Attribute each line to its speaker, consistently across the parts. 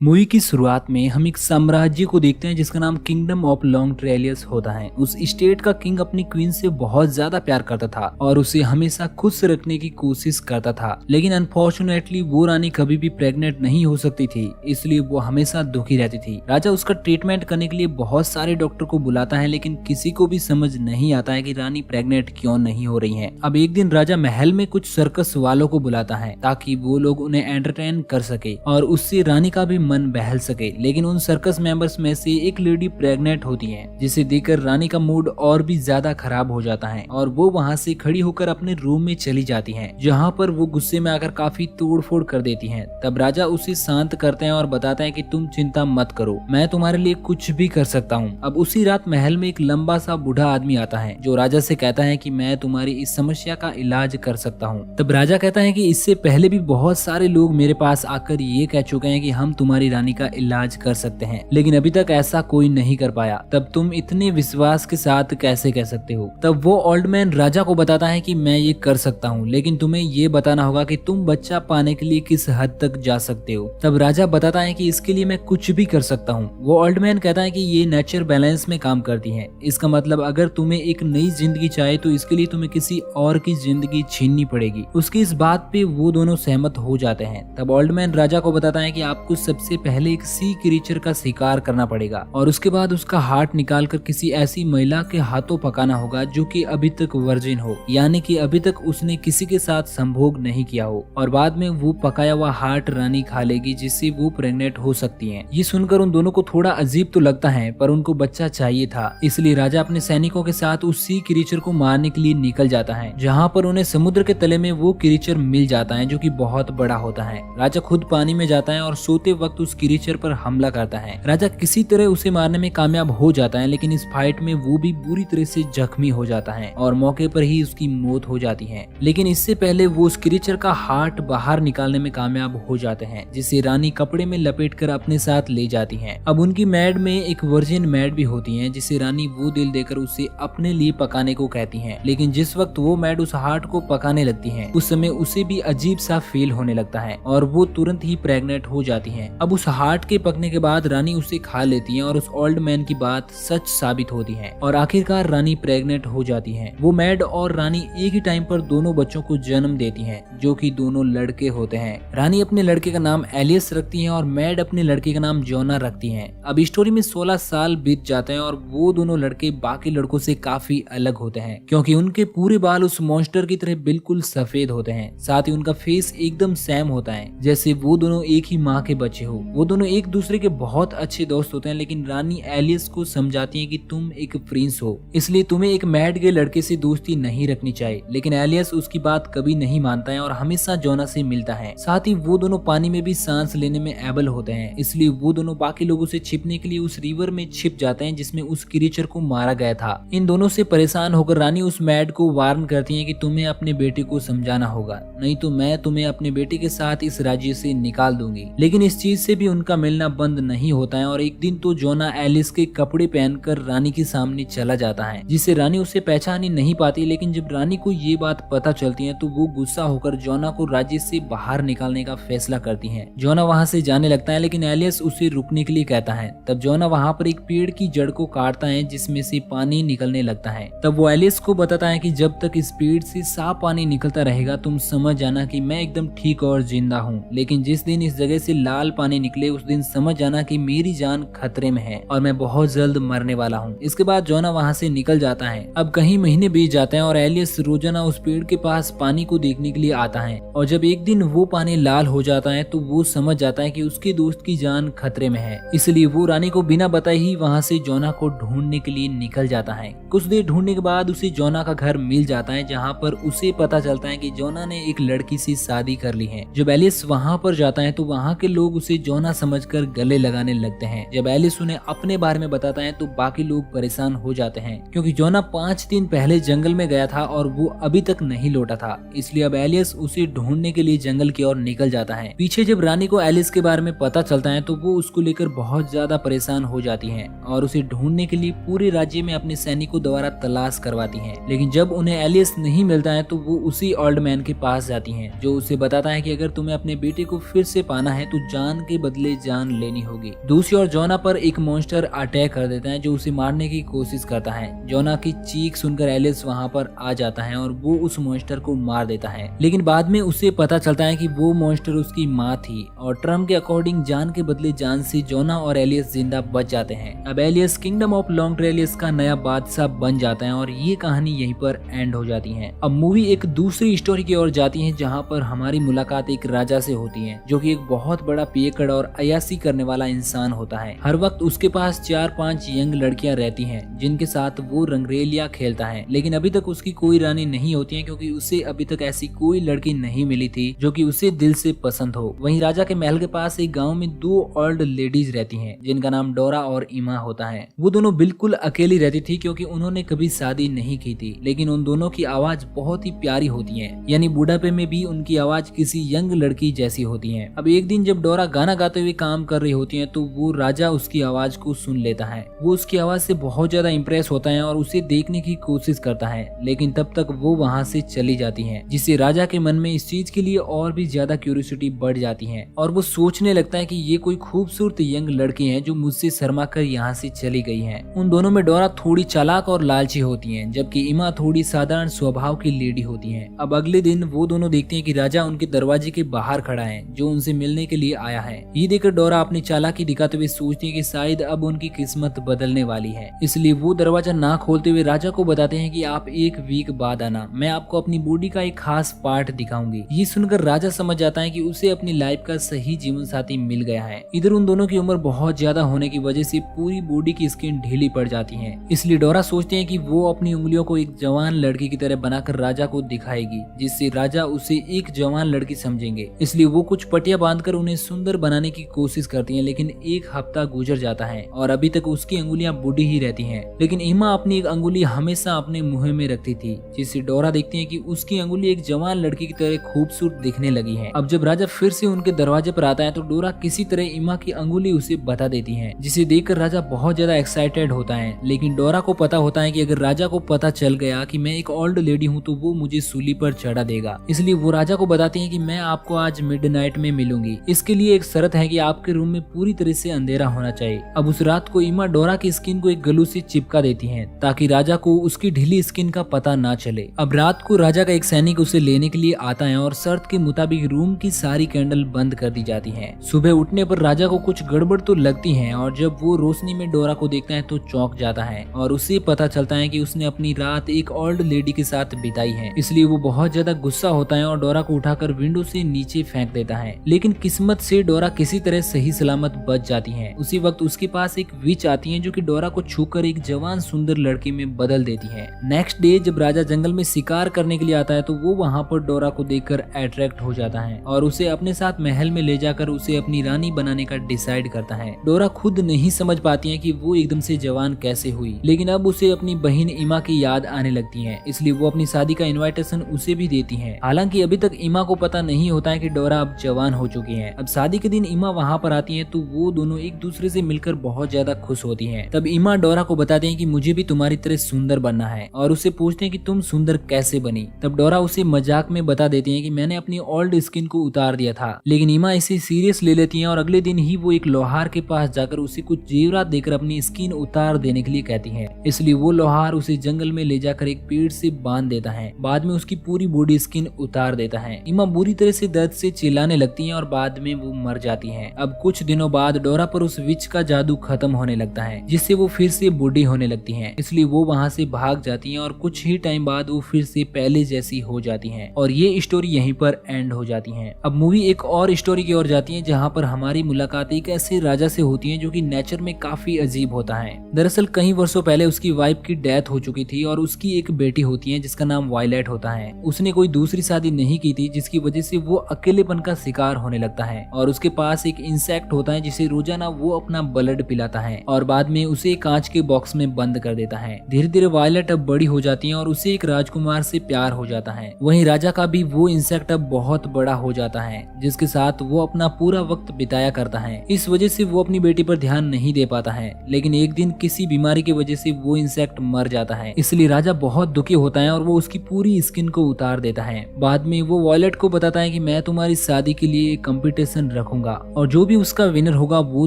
Speaker 1: Movie की शुरुआत में हम एक साम्राज्य को देखते हैं जिसका नाम किंगडम ऑफ लॉन्ग ट्रेलियस होता है। उस स्टेट का किंग अपनी क्वीन से बहुत ज्यादा प्यार करता था और उसे हमेशा खुश रखने की कोशिश करता था, लेकिन अनफॉर्चुनेटली वो रानी कभी भी प्रेग्नेंट नहीं हो सकती थी, इसलिए वो हमेशा दुखी रहती थी। राजा उसका ट्रीटमेंट करने के लिए बहुत सारे डॉक्टर को बुलाता है, लेकिन किसी को भी समझ नहीं आता है कि रानी प्रेग्नेंट क्यों नहीं हो रही है। अब एक दिन राजा महल में कुछ सर्कस वालों को बुलाता है ताकि वो लोग उन्हें एंटरटेन कर सके और उससे रानी का भी मन बहल सके। लेकिन उन सर्कस मेंबर्स में से एक लेडी प्रेग्नेंट होती है, जिसे देखकर रानी का मूड और भी ज्यादा खराब हो जाता है और वो वहाँ से खड़ी होकर अपने रूम में चली जाती है, जहाँ पर वो गुस्से में आकर काफी तोड़फोड़ कर देती है। तब राजा उसे शांत करते हैं और बताते हैं कि तुम चिंता मत करो, मैं तुम्हारे लिए कुछ भी कर सकता हूँ। अब उसी रात महल में एक लंबा सा बूढ़ा आदमी आता है जो राजा से कहता है कि मैं तुम्हारी इस समस्या का इलाज कर सकता हूँ। तब राजा कहता है कि इससे पहले भी बहुत सारे लोग मेरे पास आकर ये कह चुके हैं कि हम तुम्हारी रानी का इलाज कर सकते हैं, लेकिन अभी तक ऐसा कोई नहीं कर पाया। तब तुम इतने विश्वास के साथ कैसे कह सकते हो? तब वो ओल्ड मैन राजा को बताता है कि मैं ये कर सकता हूँ, लेकिन तुम्हें ये बताना होगा कि तुम बच्चा पाने के लिए किस हद तक जा सकते हो। तब राजा बताता है कि इसके लिए मैं कुछ भी कर सकता हूँ। वो ओल्ड मैन कहता है कि ये नेचर बैलेंस में काम करती है, इसका मतलब अगर तुम्हें एक नई जिंदगी चाहिए तो इसके लिए तुम्हें किसी और की जिंदगी छीननी पड़ेगी। उसकी इस बात पे वो दोनों सहमत हो जाते हैं। तब ओल्ड मैन राजा को बताता है कि आपको सबसे पहले एक सी क्रीचर का शिकार करना पड़ेगा और उसके बाद उसका हार्ट निकालकर किसी ऐसी महिला के हाथों पकाना होगा जो कि अभी तक वर्जिन हो, यानी कि अभी तक उसने किसी के साथ संभोग नहीं किया हो, और बाद में वो पकाया हुआ हार्ट रानी खा लेगी, जिससे वो प्रेग्नेंट हो सकती है। ये सुनकर उन दोनों को थोड़ा अजीब तो लगता है, पर उनको बच्चा चाहिए था, इसलिए राजा अपने सैनिकों के साथ उस सी क्रीचर को मारने के लिए निकल जाता है, जहाँ पर उन्हें समुद्र के तले में वो क्रीचर मिल जाता है जो कि बहुत बड़ा होता है। राजा खुद पानी में जाता है और सोते वक्त उस क्रीचर पर हमला करता है। राजा किसी तरह उसे मारने में कामयाब हो जाता है, लेकिन इस फाइट में वो भी बुरी तरह से जख्मी हो जाता है और मौके पर ही उसकी मौत हो जाती है। लेकिन इससे पहले वो उस क्रीचर का हार्ट बाहर निकालने में कामयाब हो जाते हैं, जिसे रानी कपड़े में लपेटकर अपने साथ ले जाती है। अब उनकी मैड में एक वर्जिन मैड भी होती है, जिसे रानी वो दिल देकर उसे अपने लिए पकाने को कहती है। लेकिन जिस वक्त वो मैड उस हार्ट को पकाने लगती है, उस समय उसे भी अजीब सा फील होने लगता है और वो तुरंत ही प्रेग्नेंट हो जाती है। अब उस हार्ट के पकने के बाद रानी उसे खा लेती है और उस ओल्ड मैन की बात सच साबित होती है और आखिरकार रानी प्रेग्नेंट हो जाती है। वो मैड और रानी एक ही टाइम पर दोनों बच्चों को जन्म देती हैं, जो कि दोनों लड़के होते हैं। रानी अपने लड़के का नाम एलियस रखती है और मैड अपने लड़के का नाम जोना रखती है। अब स्टोरी में 16 साल बीत जाते हैं और वो दोनों लड़के बाकी लड़कों से काफी अलग होते हैं, क्योंकि उनके पूरे बाल उस मॉन्स्टर की तरह बिल्कुल सफेद होते हैं। साथ ही उनका फेस एकदम सेम होता है, जैसे वो दोनों एक ही माँ के बच्चे हो। वो दोनों एक दूसरे के बहुत अच्छे दोस्त होते हैं, लेकिन रानी एलियस को समझाती है कि तुम एक प्रिंस हो, इसलिए तुम्हें एक मैड के लड़के से दोस्ती नहीं रखनी चाहिए। लेकिन एलियस उसकी बात कभी नहीं मानता है और हमेशा जोना से मिलता है। साथ ही वो दोनों पानी में भी सांस लेने में एबल होते हैं, इसलिए वो दोनों बाकी लोगों से छिपने के लिए उस रिवर में छिप जाते हैं जिसमें उस क्रीचर को मारा गया था। इन दोनों से परेशान होकर रानी उस मैड को वार्न करती है कि तुम्हें अपने बेटे को समझाना होगा, नहीं तो मैं तुम्हें अपने बेटे के साथ इस राज्य से निकाल दूंगी। लेकिन इस चीज से भी उनका मिलना बंद नहीं होता है और एक दिन तो जोना एलिस के कपड़े पहनकर रानी के सामने चला जाता है, जिससे रानी उसे पहचान ही नहीं पाती। लेकिन जब रानी को ये बात पता चलती है तो वो गुस्सा होकर जोना को राज्य से बाहर निकालने का फैसला करती है। जोना वहाँ से जाने लगता है, लेकिन एलियस उसे रुकने के लिए कहता है। तब जोना वहाँ पर एक पेड़ की जड़ को काटता है जिसमें से पानी निकलने लगता है। तब वो एलियस को बताता है कि जब तक इस पेड़ से साफ पानी निकलता रहेगा तुम समझ जाना कि मैं एकदम ठीक और जिंदा हूँ, लेकिन जिस दिन इस जगह से लाल पानी निकले उस दिन समझ जाना कि मेरी जान खतरे में है और मैं बहुत जल्द मरने वाला हूँ। इसके बाद जोना वहाँ से निकल जाता है। अब कहीं महीने बीत जाते हैं और एलियस रोजाना उस पेड़ के पास पानी को देखने के लिए आता है, और जब एक दिन वो पानी लाल हो जाता है तो वो समझ जाता है कि उसके दोस्त की जान खतरे में है, इसलिए वो रानी को बिना बताए ही वहाँ से जोना को ढूंढने के लिए निकल जाता है। कुछ देर ढूंढने के बाद उसे जोना का घर मिल जाता है, जहाँ पर उसे पता चलता है कि जोना ने एक लड़की से शादी कर ली है। जब एलिस वहाँ पर जाता है तो वहाँ के लोग उसे जोना समझकर गले लगाने लगते हैं। जब एलिस उन्हें अपने बारे में बताता है तो बाकी लोग परेशान हो जाते हैं, क्योंकि जोना 5 दिन पहले जंगल में गया था और वो अभी तक नहीं लौटा था, इसलिए अब एलियस उसे ढूंढने के लिए जंगल की ओर निकल जाता है। पीछे जब रानी को एलिस के बारे में पता चलता है तो वो उसको लेकर बहुत ज्यादा परेशान हो जाती है और उसे ढूंढने के लिए पूरे राज्य में अपने सैनिकों द्वारा तलाश करवाती है। लेकिन जब उन्हें एलियस नहीं मिलता है तो वो उसी ओल्ड मैन के पास जाती है, जो उसे बताता है कि अगर तुम्हें अपने बेटे को फिर से पाना है तो जान के बदले जान लेनी होगी। दूसरी ओर जोना पर एक मॉन्स्टर अटैक कर देता है जो उसे मारने की कोशिश करता है। जोना की चीख सुनकर एलिस वहाँ पर आ जाता है और वो उस मॉन्स्टर को मार देता है, लेकिन बाद में उसे पता चलता है कि वो मॉन्स्टर उसकी माँ थी और ट्रम्प के अकॉर्डिंग जान के बदले जान से जोना और एलियस जिंदा बच जाते हैं। अब एलियस किंगडम ऑफ लॉन्ग ट्रेलियस का नया बादशाह बन जाता है और ये कहानी यहीं पर एंड हो जाती है। अब मूवी एक दूसरी स्टोरी की ओर जाती है जहाँ पर हमारी मुलाकात एक राजा से होती है जो कि एक बहुत बड़ा पियक्कड़ और अयासी करने वाला इंसान होता है। हर वक्त उसके पास 4-5 यंग लड़कियां रहती हैं जिनके साथ वो रंगरेलिया खेलता है, लेकिन अभी तक उसकी कोई रानी नहीं होती है क्योंकि उसे अभी तक ऐसी कोई लड़की नहीं मिली थी जो कि उसे दिल से पसंद हो। वहीं राजा के महल के पास एक गाँव में 2 ओल्ड लेडीज रहती है जिनका नाम डोरा और इमा होता है। वो दोनों बिल्कुल अकेली रहती थी क्योंकि उन्होंने कभी शादी नहीं की थी, लेकिन उन दोनों की आवाज बहुत ही प्यारी होती है, यानी बुढ़ापे में भी उनकी आवाज किसी यंग लड़की जैसी होती है। अब एक दिन जब डोरा गाना गाते हुए काम कर रही होती है तो वो राजा उसकी आवाज को सुन लेता है। वो उसकी आवाज से बहुत ज्यादा इंप्रेस होता है और उसे देखने की कोशिश करता है, लेकिन तब तक वो वहाँ से चली जाती है, जिससे राजा के मन में इस चीज के लिए और भी ज्यादा क्यूरियोसिटी बढ़ जाती है और वो सोचने लगता है कि ये कोई खूबसूरत यंग लड़की है जो मुझसे शर्मा कर यहाँ से चली गई है। उन दोनों में डोरा थोड़ी चालाक और लालची होती है जबकि इमा थोड़ी साधारण स्वभाव की लेडी होती है। अब अगले दिन वो दोनों देखते हैं कि राजा उनके दरवाजे के बाहर खड़ा है जो उनसे मिलने के लिए आया है। ये देखकर डोरा अपनी चालाकी दिखाते हुए सोचती है कि शायद अब उनकी किस्मत बदलने वाली है, इसलिए वो दरवाजा ना खोलते हुए राजा को बताते हैं कि आप 1 वीक बाद आना, मैं आपको अपनी बॉडी का एक खास पार्ट दिखाऊंगी। ये सुनकर राजा समझ जाता है कि उसे अपनी लाइफ का सही जीवन साथी मिल गया है। इधर उन दोनों की उम्र बहुत ज्यादा होने की वजह से पूरी बॉडी की स्किन ढीली पड़ जाती है, इसलिए डोरा सोचते हैं कि वो अपनी उंगलियों को एक जवान लड़की की तरह बनाकर राजा को दिखाएगी, जिससे राजा उसे एक जवान लड़की समझेंगे। इसलिए वो कुछ पटिया बांधकर उन्हें सुंदर बनाने की कोशिश करती हैं, लेकिन 1 हफ्ता गुजर जाता है और अभी तक उसकी अंगुलियां बूढ़ी ही रहती हैं। लेकिन इमा अपनी एक अंगुली हमेशा अपने मुंह में रखती थी, जिससे डोरा देखती है कि उसकी अंगुली एक जवान लड़की की तरह खूबसूरत दिखने लगी है। अब जब राजा फिर से उनके दरवाजे पर आता है तो डोरा किसी तरह इमा की अंगुली उसे बता देती है, जिसे देखकर राजा बहुत ज्यादा एक्साइटेड होता है। लेकिन डोरा को पता होता है कि अगर राजा को पता चल गया कि मैं एक ओल्ड लेडी हूँ तो वो मुझे सूली पर चढ़ा देगा, इसलिए वो राजा को बताती है कि मैं आपको आज मिडनाइट में मिलूंगी। इसके लिए एक शर्त है कि आपके रूम में पूरी तरह से अंधेरा होना चाहिए। अब उस रात को इमा डोरा की स्किन को एक ग्लू से चिपका देती है ताकि राजा को उसकी ढीली स्किन का पता ना चले। अब रात को राजा का एक सैनिक उसे लेने के लिए आता है और शर्त के मुताबिक रूम की सारी कैंडल बंद कर दी जाती है। सुबह उठने पर राजा को कुछ गड़बड़ तो लगती है और जब वो रोशनी में डोरा को देखता है तो चौंक जाता है और उसे पता चलता है कि उसने अपनी रात एक ओल्ड लेडी के साथ बिताई है। इसलिए वो बहुत ज्यादा गुस्सा होता है और डोरा को उठाकर विंडो से नीचे फेंक देता है, लेकिन किस्मत से डोरा किसी तरह सही सलामत बच जाती है। उसी वक्त उसके पास एक विच आती है जो कि डोरा को छूकर एक जवान सुंदर लड़की में बदल देती है। नेक्स्ट डे जब राजा जंगल में शिकार करने के लिए आता है तो वो वहाँ पर डोरा को देखकर अट्रैक्ट हो जाता है और उसे अपने साथ महल में ले जाकर उसे अपनी रानी बनाने का डिसाइड करता है। डोरा खुद नहीं समझ पाती है कि वो एकदम से जवान कैसे हुई, लेकिन अब उसे अपनी बहन इमा की याद आने लगती है, इसलिए वो अपनी शादी का इनविटेशन उसे भी देती है। हालांकि अभी तक इमा को पता नहीं होता है कि डोरा अब जवान हो चुकी है। अब शादी के दिन इमा वहाँ पर आती है तो वो दोनों एक दूसरे से मिलकर बहुत ज्यादा खुश होती हैं। तब इमा डोरा को बताते हैं कि मुझे भी तुम्हारी तरह सुंदर बनना है और उससे पूछते हैं कि तुम सुंदर कैसे बनी। तब डोरा उसे मजाक में बता देती है कि मैंने अपनी ओल्ड स्किन को उतार दिया था, लेकिन इमा इसे सीरियस ले लेती है और अगले दिन ही वो एक लोहार के पास जाकर उसे कुछ जेवरात देकर अपनी स्किन उतार देने के लिए कहती है। इसलिए वो लोहार उसे जंगल में ले जाकर एक पेड़ से बांध देता है। बाद में उसकी पूरी बॉडी स्किन उतार देता है। इमा बुरी तरह से दर्द से चिल्लाने लगती है और बाद में वो मर जाती है। अब कुछ दिनों बाद डोरा पर उस विच का जादू खत्म होने लगता है, जिससे वो फिर से बूढ़ी होने लगती है। इसलिए वो वहाँ से भाग जाती है और कुछ ही टाइम बाद वो फिर से पहले जैसी हो जाती है और ये स्टोरी यहीं पर एंड हो जाती है। अब मूवी एक और स्टोरी की ओर जाती है जहाँ पर हमारी मुलाकात एक ऐसे राजा से होती है जो कि नेचर में काफी अजीब होता है। दरअसल कई वर्षों पहले उसकी वाइफ की डेथ हो चुकी थी और उसकी एक बेटी होती है जिसका नाम वायलेट होता है। उसने कोई दूसरी शादी नहीं की थी, जिसकी वजह से वो अकेलेपन का शिकार होने लगता है और उसके पास एक इंसेक्ट होता है जिसे रोजाना वो अपना ब्लड पिलाता है और बाद में उसे कांच के बॉक्स में बंद कर देता है। धीरे धीरे वायलेट अब बड़ी हो जाती है और उसे एक राजकुमार से प्यार हो जाता है। वहीं राजा का भी वो इंसेक्ट अब बहुत बड़ा हो जाता है जिसके साथ वो अपना पूरा वक्त बिताया करता है। इस वजह से वो अपनी बेटी पर ध्यान नहीं दे पाता है, लेकिन एक दिन किसी बीमारी की वजह से वो इंसेक्ट मर जाता है। इसलिए राजा बहुत दुखी होता है और वो उसकी पूरी स्किन को उतार देता है। बाद में वो वायलेट को बताता है कि मैं तुम्हारी शादी के लिए कंपटीशन रखूंगा रखूंगा और जो भी उसका विनर होगा वो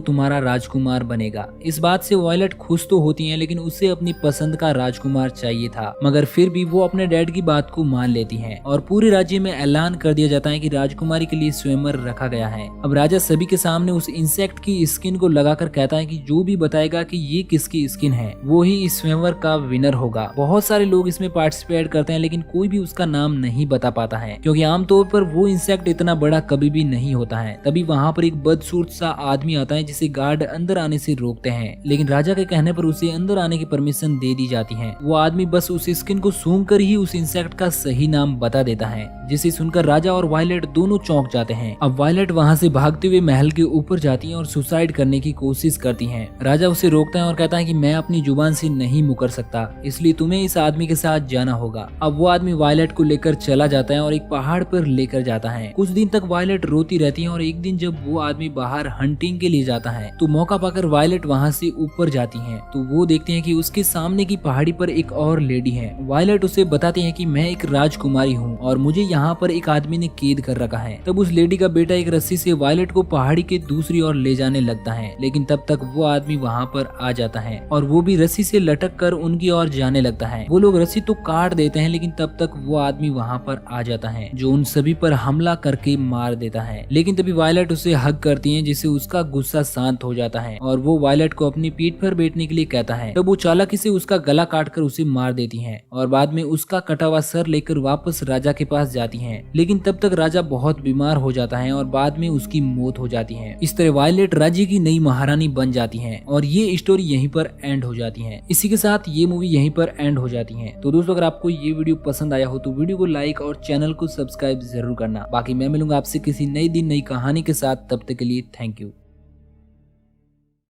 Speaker 1: तुम्हारा राजकुमार बनेगा। इस बात से वायलट खुश तो होती है, लेकिन उसे अपनी पसंद का राजकुमार चाहिए था, मगर फिर भी वो अपने डैड की बात को मान लेती है और पूरे राज्य में ऐलान कर दिया जाता है कि राजकुमारी के लिए स्वयंवर रखा गया है। अब राजा सभी के सामने उस इंसेक्ट की स्किन को लगाकर कहता है कि जो भी बताएगा कि ये किसकी स्किन है वो ही इस स्वयंवर का विनर होगा। बहुत सारे लोग इसमें पार्टिसिपेट करते हैं, लेकिन कोई भी उसका नाम नहीं बता पाता है, क्योंकि आमतौर पर वो इंसेक्ट इतना बड़ा कभी भी नहीं होता है। तभी वहाँ पर एक बदसूरत सा आदमी आता है जिसे गार्ड अंदर आने से रोकते हैं, लेकिन राजा के कहने पर उसे अंदर आने की परमिशन दे दी जाती है। वो आदमी बस उस स्किन को सूंघकर ही उस इंसेक्ट का सही नाम बता देता है, जिसे सुनकर राजा और वायलेट दोनों चौंक जाते हैं। अब वायलेट वहाँ से भागते हुए महल के ऊपर जाती है और सुसाइड करने की कोशिश करती है। राजा उसे रोकता है और कहता है कि मैं अपनी जुबान से नहीं मुकर सकता, इसलिए तुम्हें इस आदमी के साथ जाना होगा। अब वो आदमी वायलेट को लेकर चला जाता है और एक पहाड़ पर लेकर जाता है। कुछ दिन तक वायलेट रोती रहती है और एक दिन जब वो आदमी बाहर हंटिंग के लिए जाता है तो मौका पाकर वायलेट वहाँ से ऊपर जाती है, तो वो देखते हैं कि उसके सामने की पहाड़ी पर एक और लेडी है। वायलेट उसे बताती है कि मैं एक राजकुमारी हूँ और मुझे यहाँ पर एक आदमी ने कैद कर रखा है। तब उस लेडी का बेटा एक रस्सी से वायलेट को पहाड़ी के दूसरी ओर ले जाने लगता है, लेकिन तब तक वो आदमी वहाँ पर आ जाता है और वो भी रस्सी से लटक कर उनकी ओर जाने लगता है। वो लोग रस्सी तो काट देते हैं, लेकिन तब तक वो आदमी वहाँ पर आ जाता है जो उन सभी पर हमला करके मार देता है। लेकिन तभी वायलेट उसे हग करती है, जिससे उसका गुस्सा शांत हो जाता है और वो वायलेट को अपनी पीठ पर बैठने के लिए कहता है। तब वो चालाकी से उसका गला काटकर उसे मार देती है और बाद में उसका कटा हुआ सर लेकर वापस राजा के पास जाती है। लेकिन तब तक राजा बहुत बीमार हो जाता है और बाद में उसकी मौत हो जाती है। इस तरह वायलेट राज्य की नई महारानी बन जाती है और ये स्टोरी यहीं पर एंड हो जाती है। इसी के साथ ये मूवी यहीं पर एंड हो जाती है। तो दोस्तों, अगर आपको ये वीडियो पसंद आया हो तो वीडियो को लाइक और चैनल को सब्सक्राइब जरूर करना। बाकी मैं मिलूंगा आपसे किसी नई दिन नई कहानी के साथ, तब तक के लिए थैंक यू।